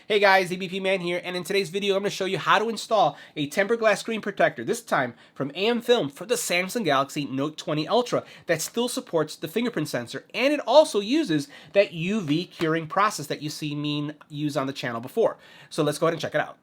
Hey guys, EBPMAN here, and in today's video I'm going to show you how to install a tempered glass screen protector, this time from AMFILM for the Samsung Galaxy Note 20 Ultra that still supports the fingerprint sensor, and it also uses that UV curing process that you see me use on the channel before. So let's go ahead and check it out.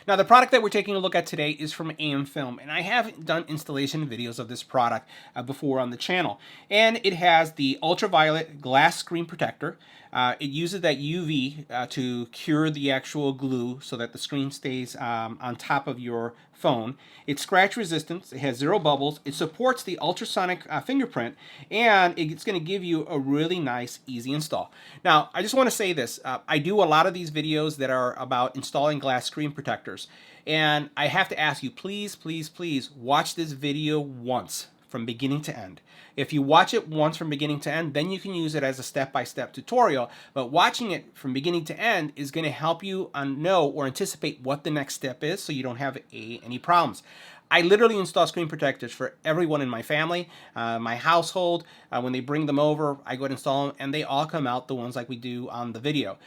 Now the product that we're taking a look at today is from AMFILM, and I have done installation videos of this product before on the channel. And it has the ultraviolet glass screen protector. It uses that UV to cure the actual glue so that the screen stays on top of your phone. It's scratch resistant, it has 0 bubbles, it supports the ultrasonic fingerprint, and it's going to give you a really nice, easy install. Now, I just want to say this, I do a lot of these videos that are about installing glass screen protectors, and I have to ask you, please, please, please watch this video once from beginning to end. If you watch it once from beginning to end, then you can use it as a step-by-step tutorial, but watching it from beginning to end is going to help you know or anticipate what the next step is so you don't have any problems. I literally install screen protectors for everyone in my family, my household. When they bring them over, I go ahead and install them, and they all come out the ones like we do on the video.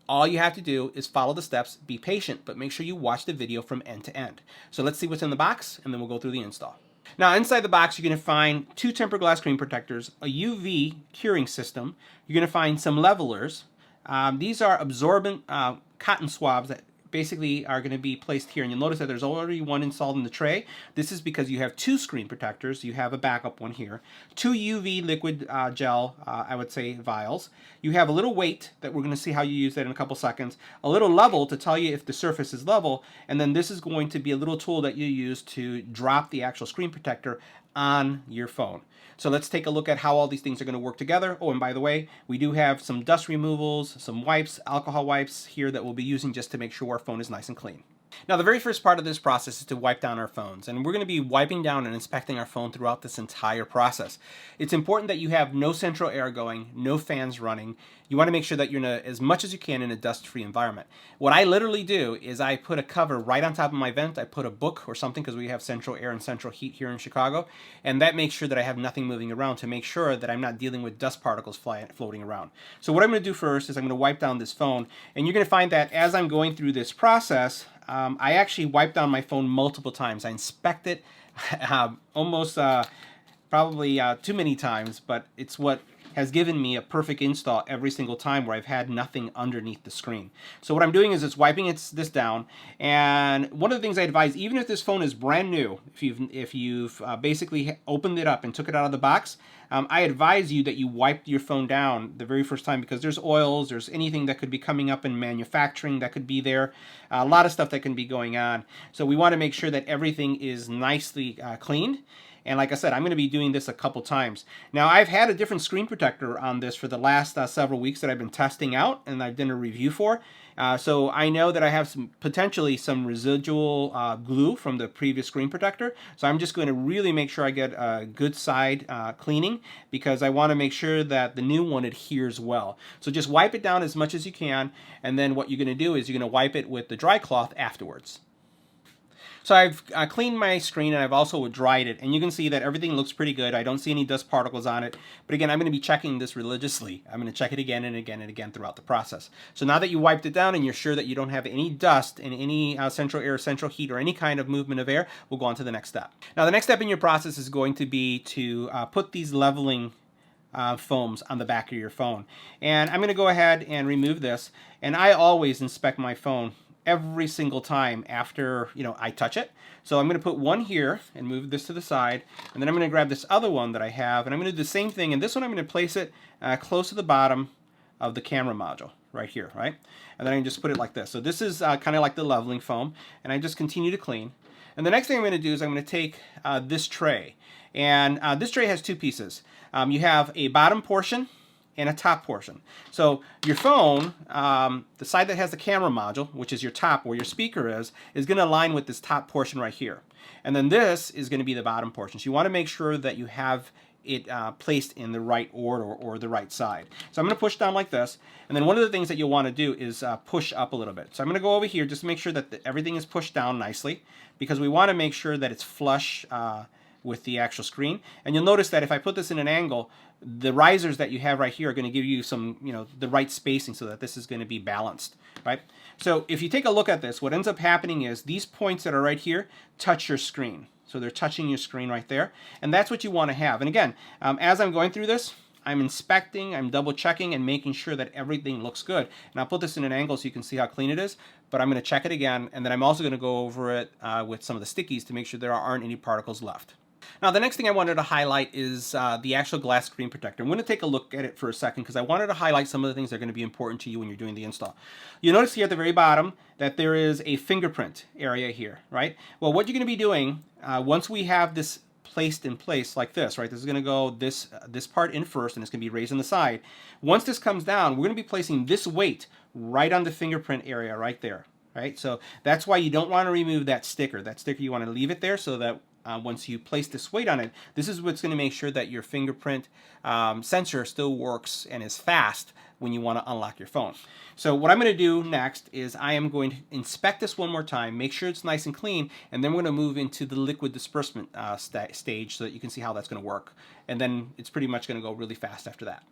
All you have to do is follow the steps, be patient, but make sure you watch the video from end to end. So let's see what's in the box, and then we'll go through the install. Now inside the box you're going to find 2 tempered glass screen protectors, a UV curing system, you're going to find some levelers. These are absorbent cotton swabs that basically are going to be placed here, and you'll notice that there's already one installed in the tray. This is because you have 2 screen protectors. You have a backup one here. 2 UV liquid gel, I would say, vials. You have a little weight that we're going to see how you use that in a couple seconds. A little level to tell you if the surface is level, and then this is going to be a little tool that you use to drop the actual screen protector on your phone. So let's take a look at how all these things are going to work together. Oh, and by the way, we do have some dust removals, some wipes, alcohol wipes here that we'll be using just to make sure our phone is nice and clean. Now the very first part of this process is to wipe down our phones, and we're going to be wiping down and inspecting our phone throughout this entire process. It's important that you have no central air going, no fans running. You want to make sure that you're in as much as you can in a dust-free environment. What I literally do is I put a cover right on top of my vent. I put a book or something because we have central air and central heat here in Chicago, and that makes sure that I have nothing moving around to make sure that I'm not dealing with dust particles floating around. So what I'm going to do first is I'm going to wipe down this phone, and you're going to find that as I'm going through this process, I actually wipe down my phone multiple times. I inspect it almost probably too many times, but it's what has given me a perfect install every single time where I've had nothing underneath the screen. So what I'm doing is just wiping this down, and one of the things I advise, even if this phone is brand new, if you've basically opened it up and took it out of the box, I advise you that you wipe your phone down the very first time, because there's oils, there's anything that could be coming up in manufacturing that could be there, a lot of stuff that can be going on. So we want to make sure that everything is nicely cleaned. And like I said, I'm going to be doing this a couple times. Now, I've had a different screen protector on this for the last several weeks that I've been testing out and I've done a review for. So I know that I have potentially some residual glue from the previous screen protector. So I'm just going to really make sure I get a good side cleaning, because I want to make sure that the new one adheres well. So just wipe it down as much as you can, and then what you're going to do is you're going to wipe it with the dry cloth afterwards. So I've cleaned my screen, and I've also dried it, and you can see that everything looks pretty good. I don't see any dust particles on it, but again, I'm going to be checking this religiously. I'm going to check it again and again and again throughout the process. So now that you wiped it down and you're sure that you don't have any dust and any central air, central heat, or any kind of movement of air, we'll go on to the next step. Now the next step in your process is going to be to put these leveling foams on the back of your phone. And I'm going to go ahead and remove this, and I always inspect my phone every single time after I touch it. So I'm going to put one here and move this to the side, and then I'm going to grab this other one that I have, and I'm going to do the same thing, and this one I'm going to place it close to the bottom of the camera module right here, right? And then I can just put it like this. So this is kind of like the leveling foam, and I just continue to clean. And the next thing I'm going to do is I'm going to take this tray, and this tray has 2 pieces. You have a bottom portion and a top portion. So your phone, the side that has the camera module, which is your top where your speaker is going to align with this top portion right here. And then this is going to be the bottom portion. So you want to make sure that you have it placed in the right order or the right side. So I'm going to push down like this, and then one of the things that you'll want to do is push up a little bit. So I'm going to go over here just to make sure that everything is pushed down nicely, because we want to make sure that it's flush with the actual screen. And you'll notice that if I put this in an angle, the risers that you have right here are going to give you some, the right spacing so that this is going to be balanced, right? So if you take a look at this, what ends up happening is these points that are right here touch your screen. So they're touching your screen right there. And that's what you want to have. And again, as I'm going through this, I'm inspecting, I'm double checking and making sure that everything looks good. And I'll put this in an angle so you can see how clean it is, but I'm going to check it again, and then I'm also going to go over it with some of the stickies to make sure there aren't any particles left. Now the next thing I wanted to highlight is the actual glass screen protector. I'm going to take a look at it for a second because I wanted to highlight some of the things that are going to be important to you when you're doing the install. You'll notice here at the very bottom that there is a fingerprint area here, right? Well, what you're going to be doing once we have this placed in place like this, right? This is going to go this part in first, and it's going to be raised on the side. Once this comes down, we're going to be placing this weight right on the fingerprint area right there, right? So that's why you don't want to remove that sticker. That sticker, you want to leave it there so that once you place this weight on it, this is what's going to make sure that your fingerprint sensor still works and is fast when you want to unlock your phone. So what I'm going to do next is I am going to inspect this one more time, make sure it's nice and clean, and then we're going to move into the liquid disbursement stage so that you can see how that's going to work. And then it's pretty much going to go really fast after that.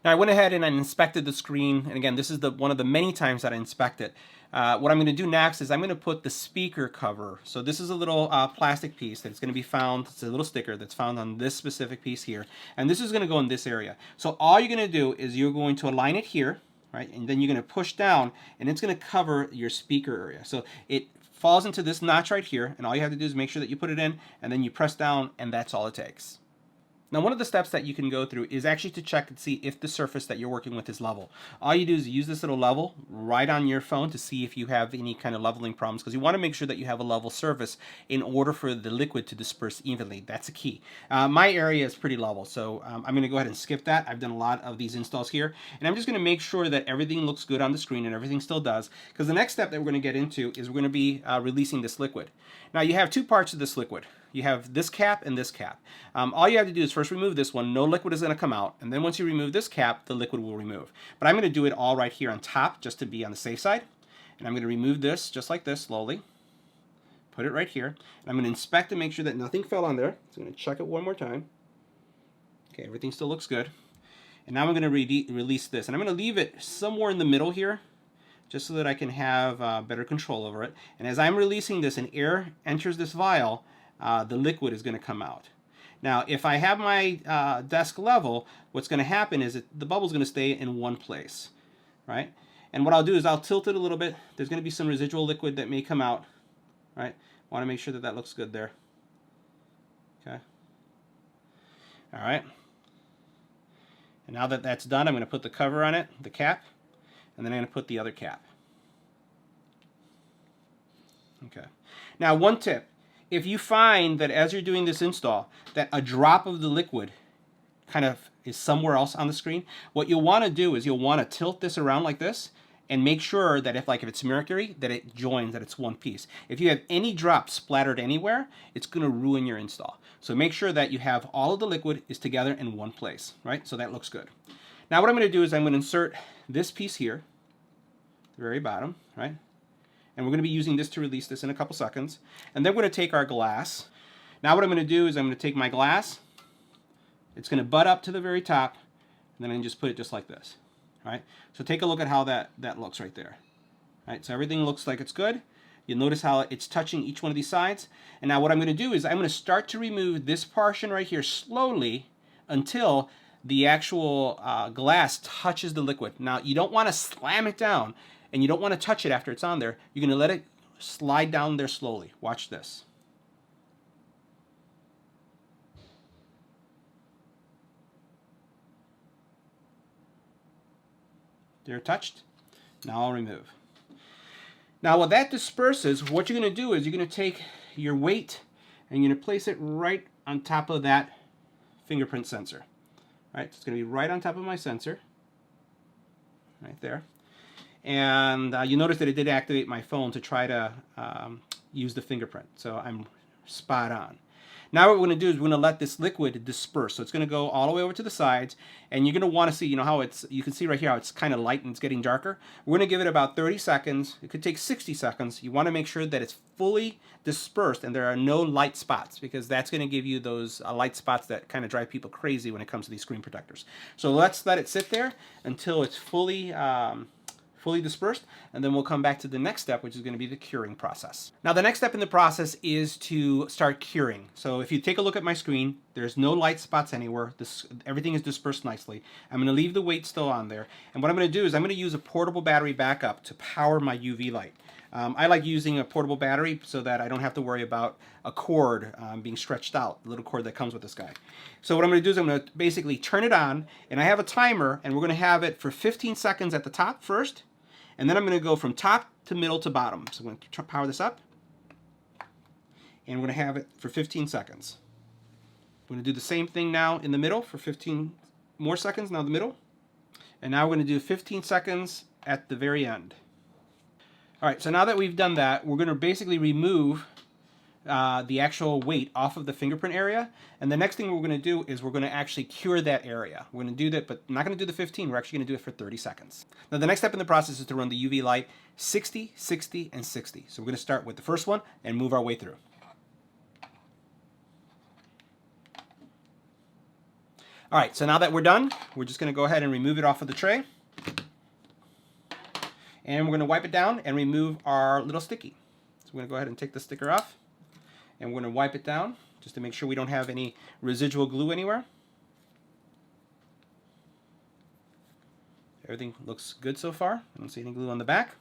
Now I went ahead and I inspected the screen, and again, this is one of the many times that I inspect it. What I'm going to do next is I'm going to put the speaker cover. So this is a little plastic piece that's going to be found, it's a little sticker that's found on this specific piece here, and this is going to go in this area. So all you're going to do is you're going to align it here, right, and then you're going to push down, and it's going to cover your speaker area. So it falls into this notch right here, and all you have to do is make sure that you put it in, and then you press down, and that's all it takes. Now, one of the steps that you can go through is actually to check and see if the surface that you're working with is level. All you do is use this little level right on your phone to see if you have any kind of leveling problems, because you want to make sure that you have a level surface in order for the liquid to disperse evenly. That's a key. My area is pretty level, so I'm going to go ahead and skip that. I've done a lot of these installs here, and I'm just going to make sure that everything looks good on the screen and everything still does, because the next step that we're going to get into is we're going to be releasing this liquid. Now, you have two parts of this liquid. You have this cap and this cap. All you have to do is first remove this one. No liquid is going to come out. And then once you remove this cap, the liquid will remove. But I'm going to do it all right here on top just to be on the safe side. And I'm going to remove this just like this slowly. Put it right here. And I'm going to inspect to make sure that nothing fell on there. So I'm going to check it one more time. Okay, everything still looks good. And now I'm going to release this. And I'm going to leave it somewhere in the middle here, just so that I can have better control over it. And as I'm releasing this and air enters this vial, the liquid is going to come out. Now, if I have my desk level, what's going to happen is that the bubble is going to stay in one place, right? And what I'll do is I'll tilt it a little bit. There's going to be some residual liquid that may come out, right? Want to make sure that that looks good there. Okay. All right. And now that that's done, I'm going to put the cover on it, the cap, and then I'm going to put the other cap. Okay. Now, one tip. If you find that as you're doing this install that a drop of the liquid kind of is somewhere else on the screen, what you'll want to do is you'll want to tilt this around like this and make sure that if it's mercury, that it joins, that it's one piece. If you have any drops splattered anywhere, it's going to ruin your install. So make sure that you have all of the liquid is together in one place, right? So that looks good. Now what I'm going to do is I'm going to insert this piece here, the very bottom, right? And we're going to be using this to release this in a couple seconds. And then we're going to take our glass. Now what I'm going to do is I'm going to take my glass. It's going to butt up to the very top. And then I can just put it just like this. All right? So take a look at how that looks right there. All right? So everything looks like it's good. You'll notice how it's touching each one of these sides. And now what I'm going to do is I'm going to start to remove this portion right here slowly until the actual glass touches the liquid. Now you don't want to slam it down. And you don't want to touch it after it's on there. You're going to let it slide down there slowly. Watch this. They're touched. Now I'll remove. Now what that disperses, what you're going to do is you're going to take your weight and you're going to place it right on top of that fingerprint sensor. Right? So it's going to be right on top of my sensor. Right there. And you notice that it did activate my phone to try to use the fingerprint. So I'm spot on. Now what we're going to do is we're going to let this liquid disperse. So it's going to go all the way over to the sides, and you're going to want to see, you know, how it's, you can see right here how it's kind of light and it's getting darker. We're going to give it about 30 seconds. It could take 60 seconds. You want to make sure that it's fully dispersed and there are no light spots, because that's going to give you those light spots that kind of drive people crazy when it comes to these screen protectors. So let's let it sit there until it's fully dispersed, and then we'll come back to the next step, which is going to be the curing process. Now the next step in the process is to start curing. So if you take a look at my screen, there's no light spots anywhere. Everything is dispersed nicely. I'm going to leave the weight still on there, and what I'm going to do is I'm going to use a portable battery backup to power my UV light. I like using a portable battery so that I don't have to worry about a cord being stretched out, the little cord that comes with this guy. So what I'm going to do is I'm going to basically turn it on, and I have a timer, and we're going to have it for 15 seconds at the top first, and then I'm going to go from top to middle to bottom. So I'm going to power this up, and we're going to have it for 15 seconds. We're going to do the same thing now in the middle for 15 more seconds, now the middle. And now we're going to do 15 seconds at the very end. All right, so now that we've done that, we're going to basically remove the actual weight off of the fingerprint area. And the next thing we're going to do is we're going to actually cure that area. We're going to do that, but I'm not going to do the 15. We're actually going to do it for 30 seconds. Now the next step in the process is to run the UV light 60, 60, and 60. So we're going to start with the first one and move our way through. All right, so now that we're done, we're just going to go ahead and remove it off of the tray. And we're going to wipe it down and remove our little sticky. So we're going to go ahead and take the sticker off, and we're going to wipe it down just to make sure we don't have any residual glue anywhere. Everything looks good so far. I don't see any glue on the back.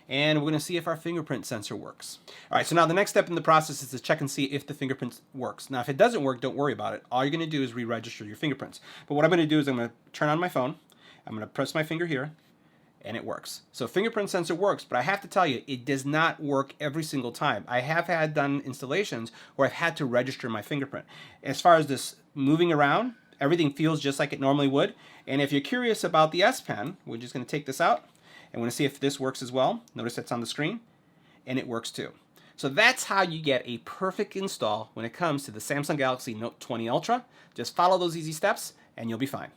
And we're going to see if our fingerprint sensor works. All right, so now the next step in the process is to check and see if the fingerprint works. Now, if it doesn't work, don't worry about it. All you're going to do is re-register your fingerprints. But what I'm going to do is I'm going to turn on my phone. I'm going to press my finger here, and it works. So fingerprint sensor works, but I have to tell you, it does not work every single time. I have had done installations where I've had to register my fingerprint. As far as this moving around, everything feels just like it normally would. And if you're curious about the S Pen, we're just going to take this out, and we're going to see if this works as well. Notice that's on the screen, and it works too. So that's how you get a perfect install when it comes to the Samsung Galaxy Note 20 Ultra. Just follow those easy steps, and you'll be fine.